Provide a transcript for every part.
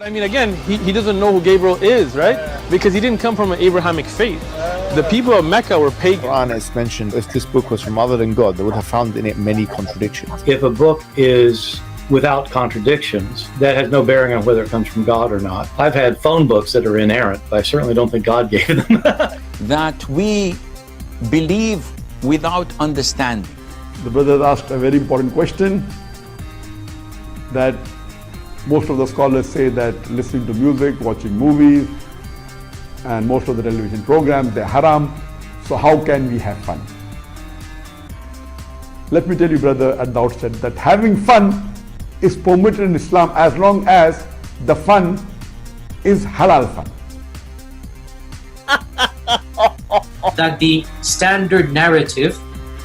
I mean, again, he doesn't know who Gabriel is, right? Because he didn't come from an Abrahamic faith. The people of Mecca were pagan. Quran is mentioned, if this book was from other than God, they would have found in it many contradictions. If a book is without contradictions, that has no bearing on whether it comes from God or not. I've had phone books that are inerrant, but I certainly don't think God gave them. That we believe without understanding. The brother asked a very important question, that most of the scholars say that listening to music, watching movies, and most of the television programs, they're haram. So how can we have fun? Let me tell you, brother, at the outset, that having fun is permitted in Islam as long as the fun is halal fun. That the standard narrative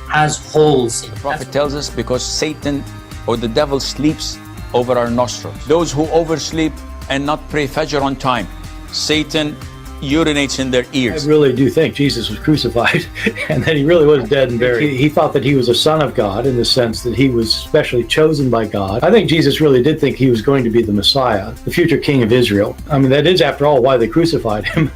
has holes in it. The Prophet tells us because Satan or the devil sleeps over our nostrils. Those who oversleep and not pray Fajr on time, Satan urinates in their ears. I really do think Jesus was crucified and that he really was dead and buried. He thought that he was a son of God in the sense that he was specially chosen by God. I think Jesus really did think he was going to be the Messiah, the future king of Israel. I mean, that is, after all, why they crucified him.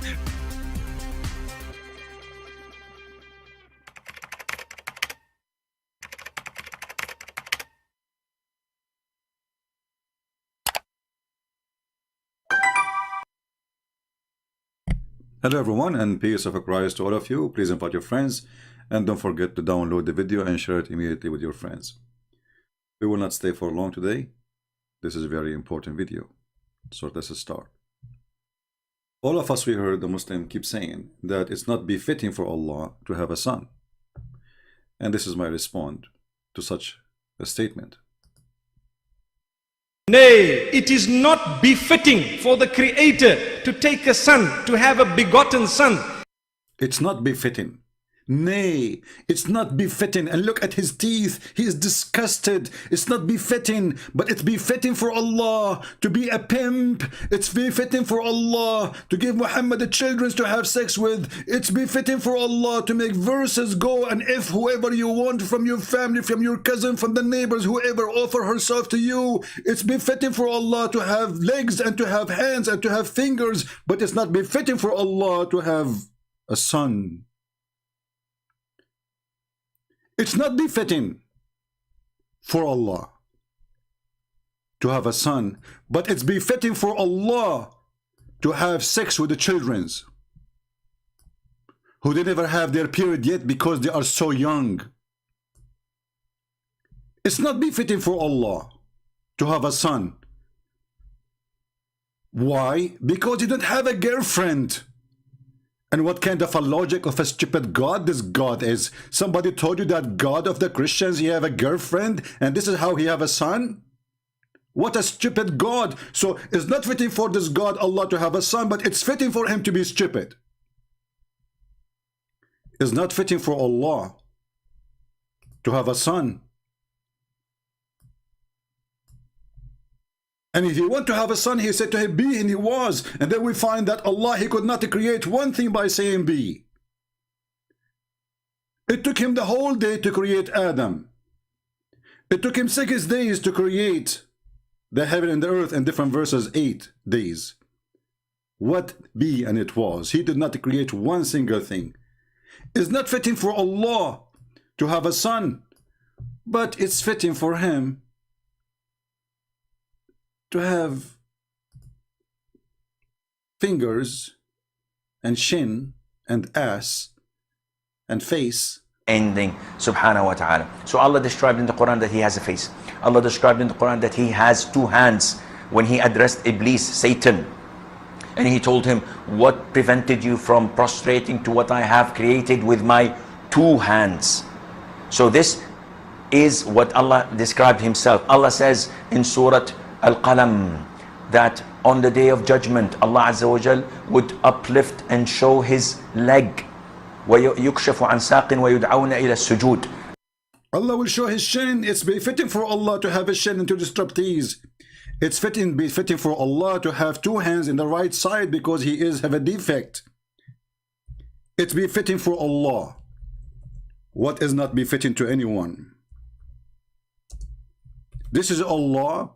Hello everyone, and peace of Christ to all of you. Please invite your friends and don't forget to download the video and share it immediately with your friends. We will not stay for long today. This is a very important video, so let's start. All of us, we heard the Muslim keep saying that it's not befitting for Allah to have a son, and this is my response to such a statement. Nay, it is not befitting for the Creator to take a son, to have a begotten son. It's not befitting. Nay, it's not befitting. And look at his teeth. He is disgusted. It's not befitting, but it's befitting for Allah to be a pimp. It's befitting for Allah to give Muhammad the children to have sex with. It's befitting for Allah to make verses go, and if whoever you want from your family, from your cousin, from the neighbors, whoever offer herself to you, it's befitting for Allah to have legs and to have hands and to have fingers, but it's not befitting for Allah to have a son. It's not befitting for Allah to have a son, but it's befitting for Allah to have sex with the children who they never have their period yet because they are so young. It's not befitting for Allah to have a son. Why? Because you don't have a girlfriend. And what kind of a logic of a stupid God this God is? Somebody told you that God of the Christians, he have a girlfriend, and this is how he have a son? What a stupid God. So it's not fitting for this God, Allah, to have a son, but it's fitting for him to be stupid. It's not fitting for Allah to have a son. And if he want to have a son, he said to him, be, and he was. And then we find that Allah, he could not create one thing by saying be. It took him the whole day to create Adam. It took him 6 days to create the heaven and the earth, in different verses, 8 days. What be and it was. He did not create one single thing. It's not fitting for Allah to have a son, but it's fitting for him to have fingers and chin and ass and face. Ending, subhanahu wa ta'ala. So Allah described in the Quran that he has a face. Allah described in the Quran that he has 2 hands when he addressed Iblis, Satan. And he told him, what prevented you from prostrating to what I have created with my 2 hands? So this is what Allah described himself. Allah says in Surah Al-Qalam that on the day of judgment, Allah Azza wa Jal would uplift and show his leg. وَيُكْشَفُ عَنْ سَاقٍ وَيُدْعَوْنَ إِلَى السُّجُودِ. Allah will show his shin. It's befitting for Allah to have a shin and to disrupt these. It's befitting for Allah to have 2 hands in the right side because he have a defect. It's befitting for Allah. What is not befitting to anyone? This is Allah.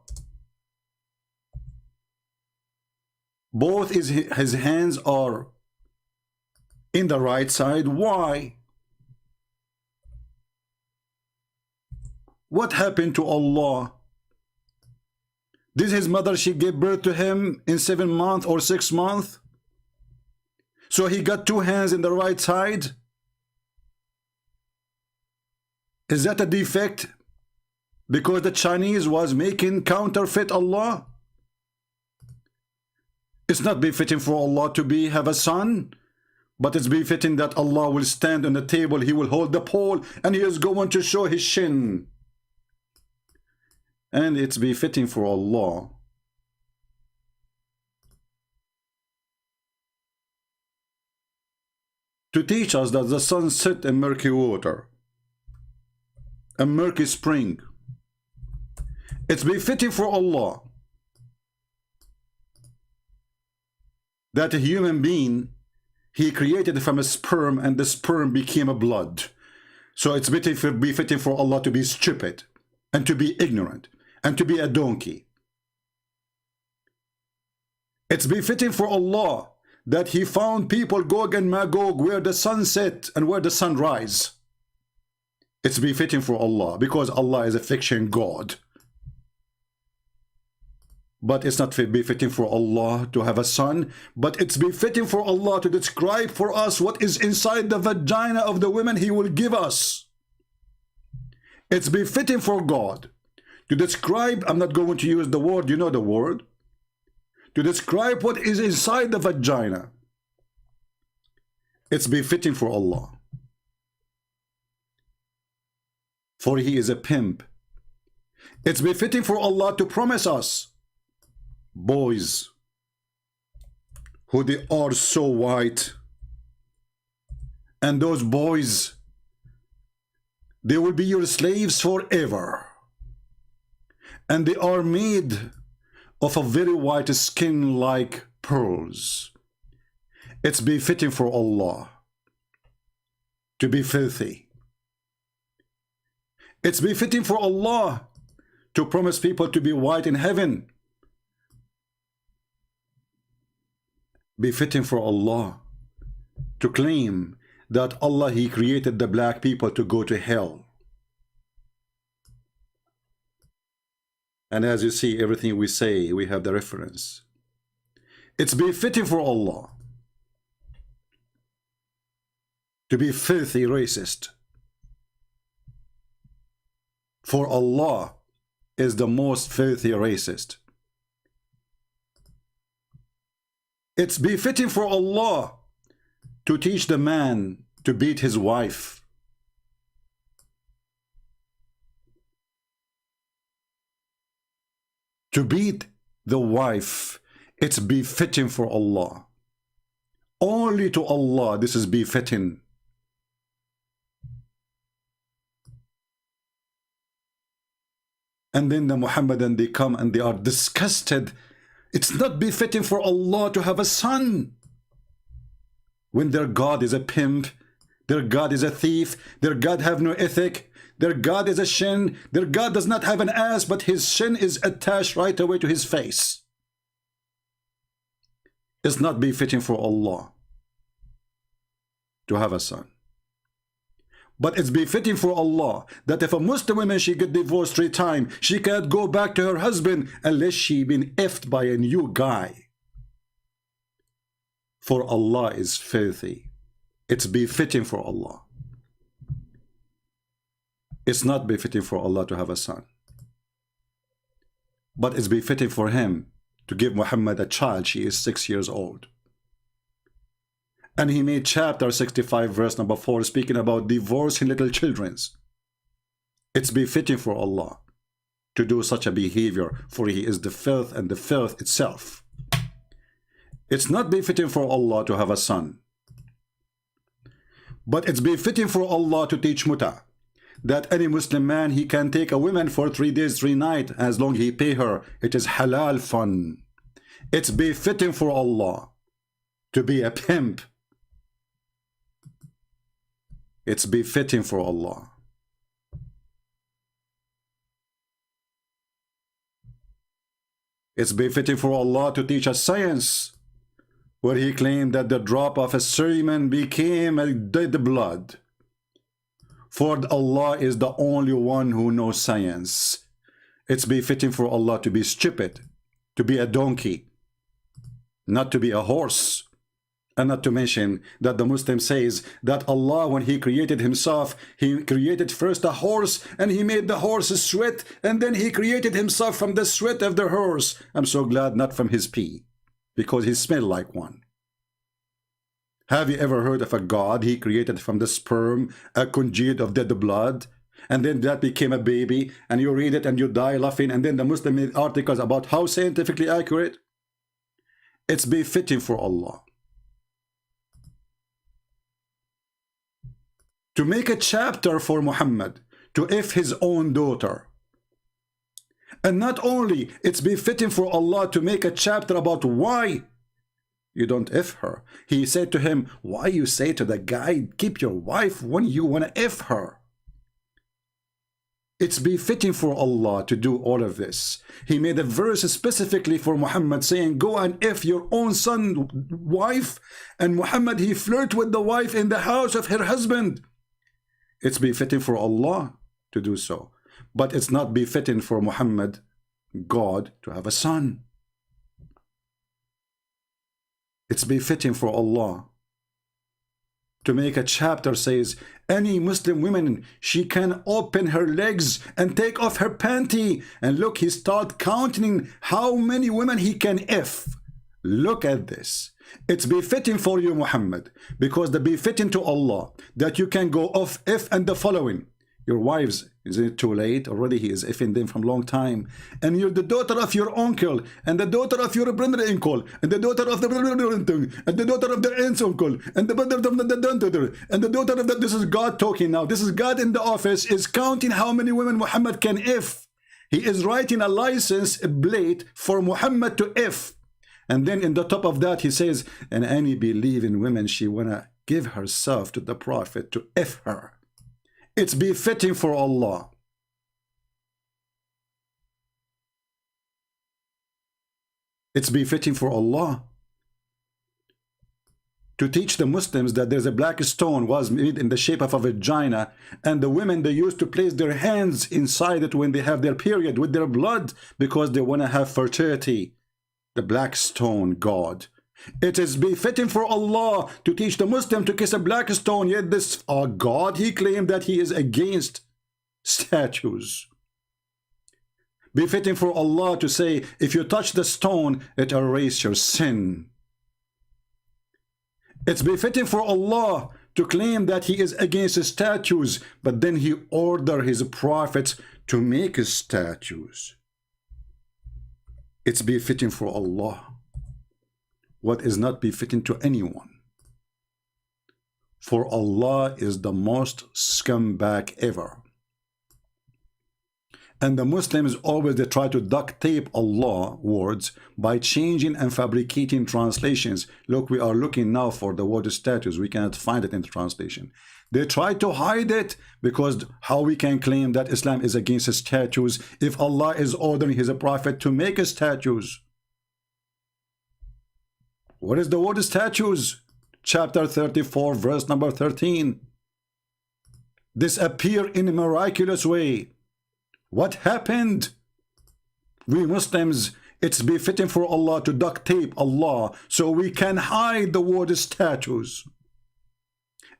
Both his hands are in the right side. Why? What happened to Allah? Did his mother, she gave birth to him in 7 months or 6 months? So he got 2 hands in the right side? Is that a defect? Because the Chinese was making counterfeit Allah? It's not befitting for Allah to have a son, but it's befitting that Allah will stand on the table, he will hold the pole, and he is going to show his shin. And it's befitting for Allah to teach us that the sun set in murky water, a murky spring. It's befitting for Allah that a human being, he created from a sperm, and the sperm became a blood. So it's befitting for Allah to be stupid and to be ignorant and to be a donkey. It's befitting for Allah that he found people Gog and Magog where the sun set and where the sun rise. It's befitting for Allah because Allah is a fiction God. But it's not befitting for Allah to have a son, but it's befitting for Allah to describe for us what is inside the vagina of the women he will give us. It's befitting for God to describe, I'm not going to use the word, you know the word, to describe what is inside the vagina. It's befitting for Allah. For he is a pimp. It's befitting for Allah to promise us boys who they are so white, and those boys, they will be your slaves forever, and they are made of a very white skin like pearls. It's befitting for Allah to be filthy. It's befitting for Allah to promise people to be white in heaven. Befitting for Allah to claim that Allah, he created the black people to go to hell. And as you see, everything we say, we have the reference. It's befitting for Allah to be filthy racist. For Allah is the most filthy racist. It's befitting for Allah to teach the man to beat his wife. To beat the wife, it's befitting for Allah. Only to Allah this is befitting. And then the Muhammadan, they come and they are disgusted. It's not befitting for Allah to have a son when their God is a pimp, their God is a thief, their God have no ethic, their God is a shin, their God does not have an ass, but his shin is attached right away to his face. It's not befitting for Allah to have a son. But it's befitting for Allah that if a Muslim woman, she get divorced 3 times, she can't go back to her husband unless she been effed by a new guy. For Allah is filthy. It's befitting for Allah. It's not befitting for Allah to have a son. But it's befitting for him to give Muhammad a child. She is 6 years old. And he made chapter 65 verse number 4 speaking about divorcing little children. It's befitting for Allah to do such a behavior, for he is the filth and the filth itself. It's not befitting for Allah to have a son. But it's befitting for Allah to teach muta, that any Muslim man, he can take a woman for 3 days 3 nights as long he pay her. It is halal fun. It's befitting for Allah to be a pimp. It's befitting for Allah. It's befitting for Allah to teach us science where he claimed that the drop of a semen became a dead blood. For Allah is the only one who knows science. It's befitting for Allah to be stupid, to be a donkey, not to be a horse. And not to mention that the Muslim says that Allah, when he created himself, he created first a horse and he made the horse sweat, and then he created himself from the sweat of the horse. I'm so glad not from his pee, because he smelled like one. Have you ever heard of a God he created from the sperm, a congealed of dead blood, and then that became a baby, and you read it and you die laughing, and then the Muslim made articles about how scientifically accurate? It's befitting for Allah to make a chapter for Muhammad to F his own daughter. And not only it's befitting for Allah to make a chapter about why you don't F her. He said to him, why you say to the guy, keep your wife when you want to F her? It's befitting for Allah to do all of this. He made a verse specifically for Muhammad saying, go and F your own son, wife. And Muhammad, he flirt with the wife in the house of her husband. It's befitting for Allah to do so. But it's not befitting for Muhammad, God, to have a son. It's befitting for Allah to make a chapter says, any Muslim woman, she can open her legs and take off her panty. And look, he start counting how many women he can F. Look at this. It's befitting for you, Muhammad, because the befitting to Allah that you can go off F and the following. Your wives, is it too late? Already he is effing them from a long time. And you're the daughter of your uncle, and the daughter of your brother-uncle, and the daughter of the and the daughter of the aunt's uncle, and the brother of the and the daughter of the. This is God talking now. This is God in the office is counting how many women Muhammad can F. He is writing a license plate for Muhammad to F. And then in the top of that he says, and any believing women, she wanna give herself to the Prophet to F her. It's befitting for Allah. It's befitting for Allah to teach the Muslims that there's a black stone was made in the shape of a vagina, and the women, they used to place their hands inside it when they have their period with their blood because they want to have fertility. The black stone God. It is befitting for Allah to teach the Muslim to kiss a black stone, yet this God, he claimed that he is against statues. Befitting for Allah to say, if you touch the stone, it erases your sin. It's befitting for Allah to claim that he is against statues, but then he ordered his prophets to make statues. It's befitting for Allah what is not befitting to anyone. For Allah is the most scumbag ever. And the Muslims always they try to duct tape Allah words by changing and fabricating translations. Look, we are looking now for the word statues. We cannot find it in the translation. They try to hide it because how we can claim that Islam is against statues if Allah is ordering his prophet to make statues? What is the word statues? Chapter 34, verse number 13. This appear in a miraculous way. What happened? We Muslims, it's befitting for Allah to duct tape Allah so we can hide the word statues.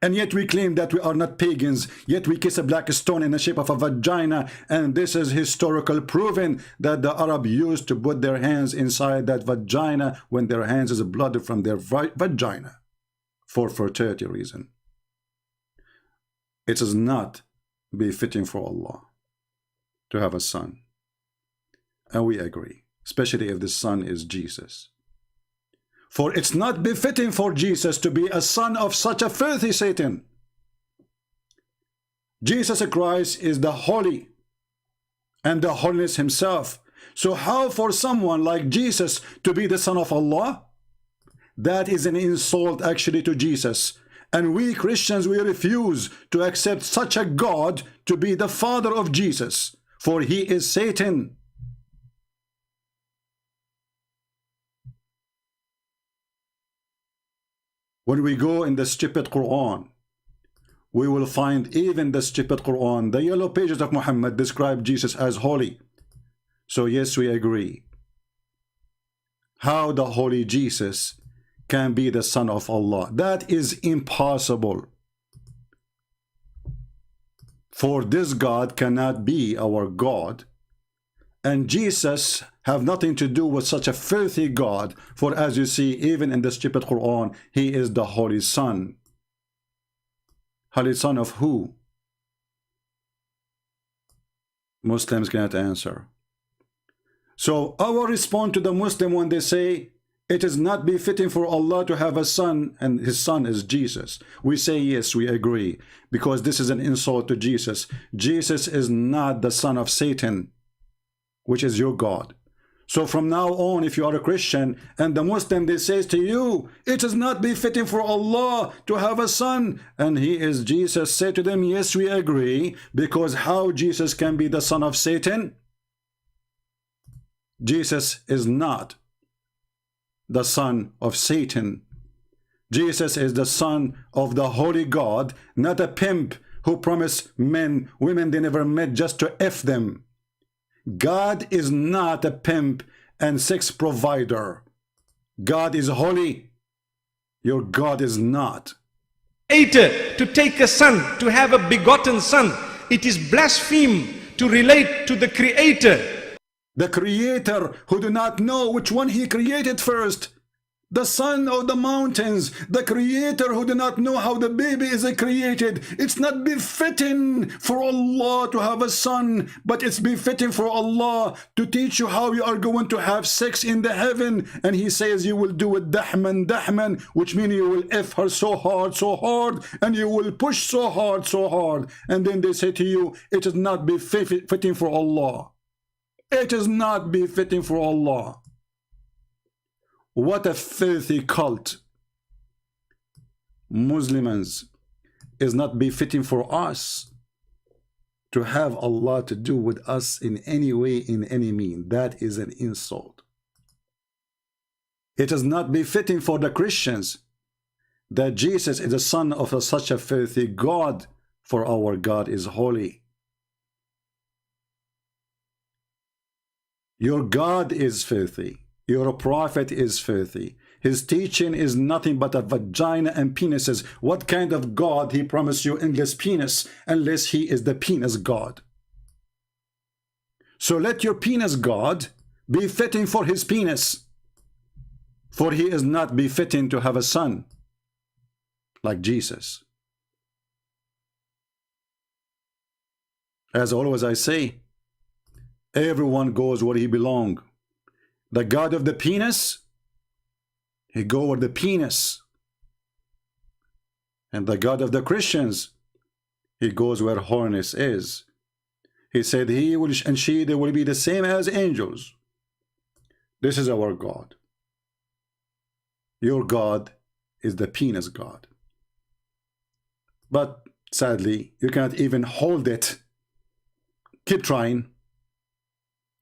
And yet we claim that we are not pagans, yet we kiss a black stone in the shape of a vagina, and this is historical proven that the Arab used to put their hands inside that vagina when their hands is blood from their vagina for fertility reason. It is not befitting for Allah to have a son. And we agree, especially if the son is Jesus. For it's not befitting for Jesus to be a son of such a filthy Satan. Jesus Christ is the holy and the holiness himself. So how for someone like Jesus to be the son of Allah? That is an insult actually to Jesus. And we Christians, we refuse to accept such a God to be the father of Jesus, for he is Satan. When we go in the stupid Quran, we will find even the stupid Quran, the yellow pages of Muhammad describe Jesus as holy. So yes, we agree. How the holy Jesus can be the son of Allah? That is impossible. For this God cannot be our God, and Jesus have nothing to do with such a filthy God. For as you see, even in the stupid Quran, he is the holy son. Holy son of who? Muslims cannot answer. So our response to the Muslim when they say it is not befitting for Allah to have a son and his son is Jesus, we say yes, we agree, because this is an insult to Jesus. Jesus is not the son of Satan, which is your God. So from now on, if you are a Christian and the Muslim, they says to you, it is not befitting for Allah to have a son and he is Jesus, say to them, yes, we agree, because how Jesus can be the son of Satan? Jesus is not the son of Satan. Jesus is the son of the holy God, not a pimp who promised men, women they never met just to F them. God is not a pimp and sex provider. God is holy. Your God is not. Creator to take a son, to have a begotten son, it is blaspheme to relate to the Creator. The Creator who do not know which one he created first. The sun or the mountains. The Creator who do not know how the baby is created. It's not befitting for Allah to have a son, but it's befitting for Allah to teach you how you are going to have sex in the heaven. And he says you will do it dahman, dahman, which means you will F her so hard, and you will push so hard. And then they say to you, it is not befitting for Allah. It is not befitting for Allah. What a filthy cult. Muslims, is not befitting for us to have Allah to do with us in any way, in any mean. That is an insult. It is not befitting for the Christians that Jesus is the son of such a filthy God, for our God is holy. Your God is filthy. Your prophet is filthy. His teaching is nothing but a vagina and penises. What kind of God he promised you endless penis, unless he is the penis God? So let your penis God be fitting for his penis, for he is not befitting to have a son like Jesus. As always I say, everyone goes where he belongs. The God of the penis, he go where the penis. And the God of the Christians, he goes where horniness is. He said he will and she, they will be the same as angels. This is our God. Your God is the penis God. But sadly, you cannot even hold it. Keep trying.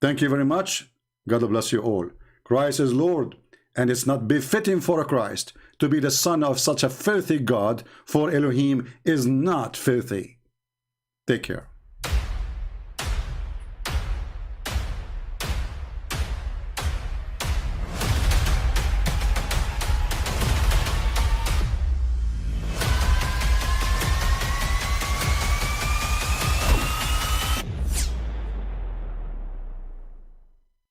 Thank you very much. God bless you all. Christ is Lord, and it's not befitting for a Christ to be the son of such a filthy God, for Elohim is not filthy. Take care.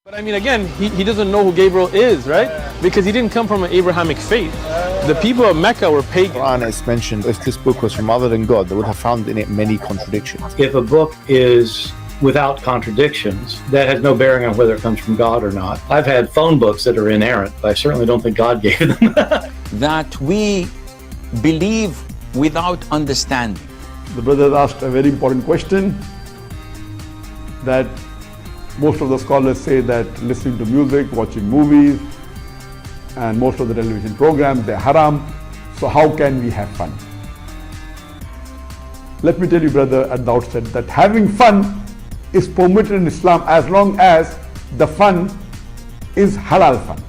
But I mean, again, he doesn't know who Gabriel is, right? Because he didn't come from an Abrahamic faith. The people of Mecca were pagan. Quran is mentioned, if this book was from other than God, they would have found in it many contradictions. If a book is without contradictions, that has no bearing on whether it comes from God or not. I've had phone books that are inerrant, but I certainly don't think God gave them. That we believe without understanding. The brother asked a very important question, that most of the scholars say that listening to music, watching movies, and most of the television programs, they're haram. So how can we have fun? Let me tell you, brother, at the outset, that having fun is permitted in Islam as long as the fun is halal fun.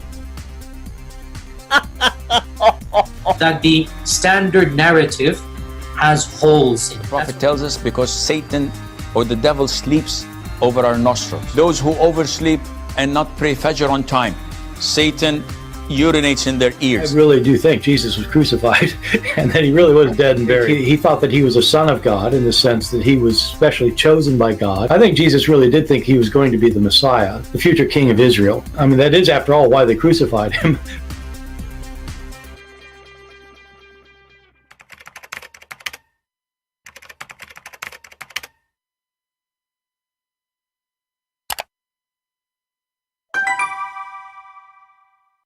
that the standard narrative has holes in it. The Prophet tells us because Satan or the devil sleeps over our nostrils. Those who oversleep and not pray Fajr on time, Satan urinates in their I ears. really do think Jesus was crucified and that he really was dead and buried. He thought that he was a son of God in the sense that he was specially chosen by God. I think Jesus really did think he was going to be the Messiah, the future king of Israel. I mean, that is, after all, why they crucified him,